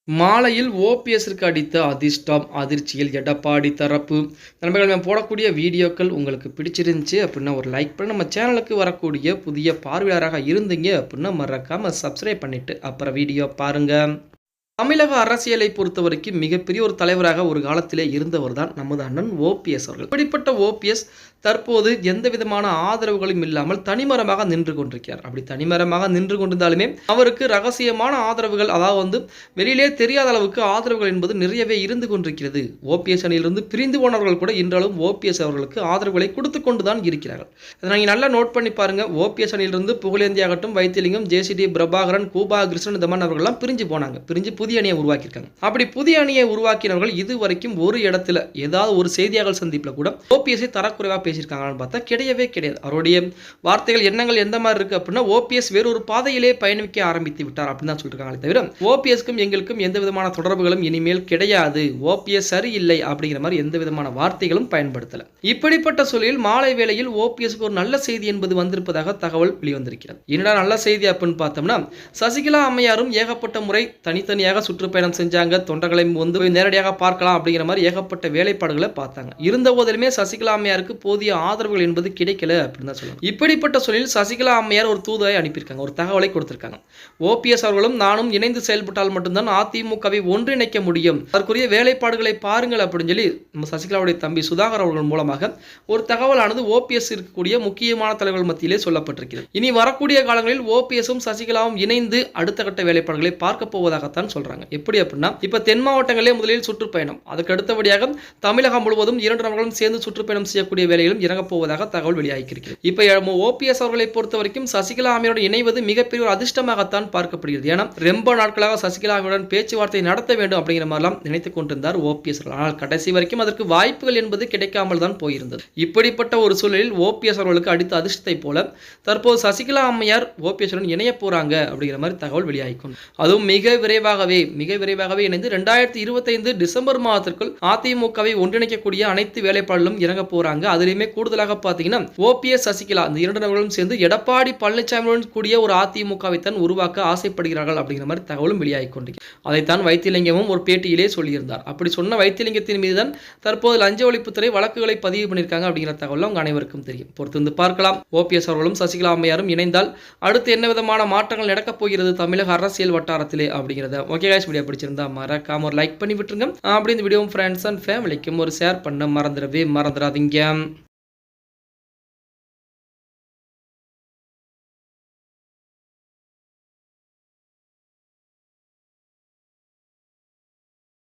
மாலையில் ஓபிஎஸ்ஸிற்கு அடித்த அதிர்ஷ்டம், அதிர்ச்சியில் எடப்பாடி தரப்பு. நண்பர்களே, நம்ம போடக்கூடிய வீடியோக்கள் உங்களுக்கு பிடிச்சிருந்துச்சு அப்படின்னா ஒரு லைக் பண்ணி நம்ம சேனலுக்கு வரக்கூடிய புதிய பார்வையாளராக இருந்தீங்க அப்படின்னா மறக்காம சப்ஸ்கிரைப் பண்ணிட்டு அப்புறம் வீடியோ பாருங்க. தமிழக அரசியலை பொறுத்தவரைக்கும் மிகப்பெரிய ஒரு தலைவராக ஒரு காலத்திலே இருந்தவர் தான் நமது அண்ணன் ஓபிஎஸ் அவர்கள். இப்படிப்பட்ட ஓபிஎஸ் தற்போது எந்த விதமான ஆதரவுகளும் இல்லாமல் தனிமரமாக நின்று கொண்டிருக்கிறார். அப்படி தனிமரமாக நின்று கொண்டிருந்தாலுமே அவருக்கு ரகசியமான ஆதரவுகள், அதாவது வெளியிலே தெரியாத அளவுக்கு ஆதரவுகள் என்பது நிறையவே இருந்து கொண்டிருக்கிறது. ஓபிஎஸ் அணியிலிருந்து பிரிந்து போனவர்கள் கூட இன்றாலும் ஓபிஎஸ் அவர்களுக்கு ஆதரவுகளை கொடுத்து கொண்டுதான் இருக்கிறார்கள். அதை நீங்கள் நல்லா நோட் பண்ணி பாருங்க. ஓபிஎஸ் அணியிலிருந்து புகழேந்தி ஆகட்டும், வைத்திலிங்கம், ஜேசிடி பிரபாகரன், கூபா கிருஷ்ணன், தமன் அவர்கள்லாம் பிரிஞ்சு போனாங்க. பிரிஞ்சு புதிய அணியை உருவாக்கியிருக்காங்க. அப்படி புதிய அணியை உருவாக்கினவர்கள் இதுவரைக்கும் ஒரு இடத்துல ஏதாவது ஒரு செய்தியாளர் சந்திப்பில் கூட ஓபிஎஸ்ஐ தரக்குறைவாக பேசியிருக்காங்கன்னு பார்த்தா கிடையவே கிடையாது. அவருடைய வார்த்தைகள், எண்ணங்கள் எந்த மாதிரி இருக்கு அப்படின்னா ஓபிஎஸ் வேறொரு பாதையிலே பயணிக்க ஆரம்பித்து விட்டார் அப்படின்னு தான் சொல்லியிருக்காங்களே தவிர ஓபிஎஸ்க்கும் எங்களுக்கும் எந்த விதமான தொடர்புகளும் இனிமேல் கிடையாது, ஓபிஎஸ் சரியில்லை அப்படிங்கிற மாதிரி எந்த விதமான வார்த்தைகளும் பயன்படுத்தல. இப்படிப்பட்ட சூழலில் மாலை வேளையில் ஓபிஎஸ்க்கு ஒரு நல்ல செய்தி என்பது வந்திருப்பதாக தகவல் வெளிவந்திருக்கிறது. என்னடா நல்ல செய்தி அப்படின்னு பார்த்தோம்னா, சசிகலா அம்மையாரும் ஏகப்பட்ட முறை தனித்தனியாக சுற்றுப்பயணம் செஞ்சாங்க. தொண்டர்களை நேரடியாக பார்க்கலாம் அப்படிங்கிற மாதிரி ஏகப்பட்ட வேலைப்பாடுகளை பார்த்தாங்க. இருந்த போதிலுமே சசிகலா அம்மையாருக்கு போதிய ஆதரவுகள் என்பது கிடைக்கல அப்படின்னு தான் சொல்லணும். இப்படிப்பட்ட சூழலில் சசிகலா அம்மையார் ஒரு தூதுவை அனுப்பியிருக்காங்க, ஒரு தகவலை கொடுத்திருக்காங்க. ஓபிஎஸ் அவர்களும் நானும் இணைந்து செயல்பட்டால் மட்டும்தான் அதிமுகவை ஒன்றிணைக்க முடியும், அதற்குரிய வேலைப்பாடுகளை பாருங்கள் அப்படின்னு சொல்லி சசிகலாவுடைய தம்பி சுதாகர் அவர்கள் மூலமாக ஒரு தகவலானது ஓபிஎஸ் இருக்கக்கூடிய முக்கியமான தலைவர்கள் மத்தியிலே சொல்லப்பட்டிருக்கிறது. இனி வரக்கூடிய காலங்களில் ஓபிஎஸும் சசிகலாவும் இணைந்து அடுத்த கட்ட வேலைப்பாடுகளை பார்க்க போவதாகத்தான் சொல்றாங்க. எப்படி அப்படின்னா, இப்ப தென் மாவட்டங்களிலே முதலில் சுற்றுப்பயணம், அதுக்கு அடுத்தபடியாக தமிழகம் முழுவதும் 2 நபர்களும் சேர்ந்து சுற்றுப்பயணம் செய்யக்கூடிய வேலையிலும் இறங்க போவதாக தகவல் வெளியாகியிருக்கிறது. இப்ப ஓபிஎஸ் அவர்களை பொறுத்த வரைக்கும் சசிகலா அம்மையுடன் இணைவது மிகப்பெரிய ஒரு அதிர்ஷ்டமாகத்தான் பார்க்கப்படுகிறது. ஏன்னா ரொம்ப நாட்களாக சசிகலா அம்மையுடன் பேச்சுவார்த்தை நடத்த வேண்டும் அப்படிங்கிற மாதிரிலாம் நினைத்துக் கொண்டிருந்தார் ஓபிஎஸ். ஆனால் கடைசி வரைக்கும் அதற்கு வாய்ப்புகள் என்பது கிடைக்காமல் தான் போயிருந்தது. இப்படிப்பட்ட ஒரு சூழலில் ஓபிஎஸ் அவர்களுக்கு அடித்த அதிர்ஷ்டத்தை போல தற்போது சசிகலா அம்மையார் ஓபிஎஸ் உடன் இணைய போறாங்க அப்படிங்கிற மாதிரி தகவல் வெளியாகிக்கும். அதுவும் மிக விரைவாகவே இணைந்து 2025 டிசம்பர் மாதத்திற்குள் அதிமுகவை ஒன்றிணைக்கக்கூடிய அனைத்து வேலைப்பாடுகளும் இறங்க போறாங்க. அதிலுமே கூடுதலாக பார்த்தீங்கன்னா ஓபிஎஸ் சசிகலா இந்த 2 நபர்களும் சேர்ந்து எடப்பாடி பழனிசாமியுடன் கூடிய ஒரு அதிமுகவை தான் உருவாக்க ஆசைப்படுகிறார்கள் அப்படிங்கிற மாதிரி தகவலும் வெளியாகி கொண்டிருக்கிறது. அதைத்தான் வைத்திலிங்கமும் ஒரு பேட்டியிலே சொல்லியிருந்தார். அப்படி சொன்ன வைத்திலிங்கத்தின் மீது தான் தற்போது லஞ்ச ஒழிப்புத்துறை வழக்குகளை பதிவு பண்ணியிருக்காங்க அப்படிங்கிற தகவல் அவங்க அனைவருக்கும் தெரியும். பொறுத்து பார்க்கலாம். ஓபிஎஸ் அவர்களும் சசிகலா அம்மையாரும் இணைந்தால் அடுத்து என்ன விதமான மாற்றங்கள் நடக்கப் போகிறது தமிழக அரசியல் வட்டாரத்திலே அப்படிங்கிறத. ஓகே गाइस, வீடியோ பிடிச்சிருந்தா மறக்காம ஒரு லைக் பண்ணி விட்டுருங்க. அப்படி இந்த வீடியோ ஃப்ரெண்ட்ஸ் அண்ட் ஃபேமிலிக்கும் ஒரு ஷேர் பண்ண மறந்துடாதீங்க.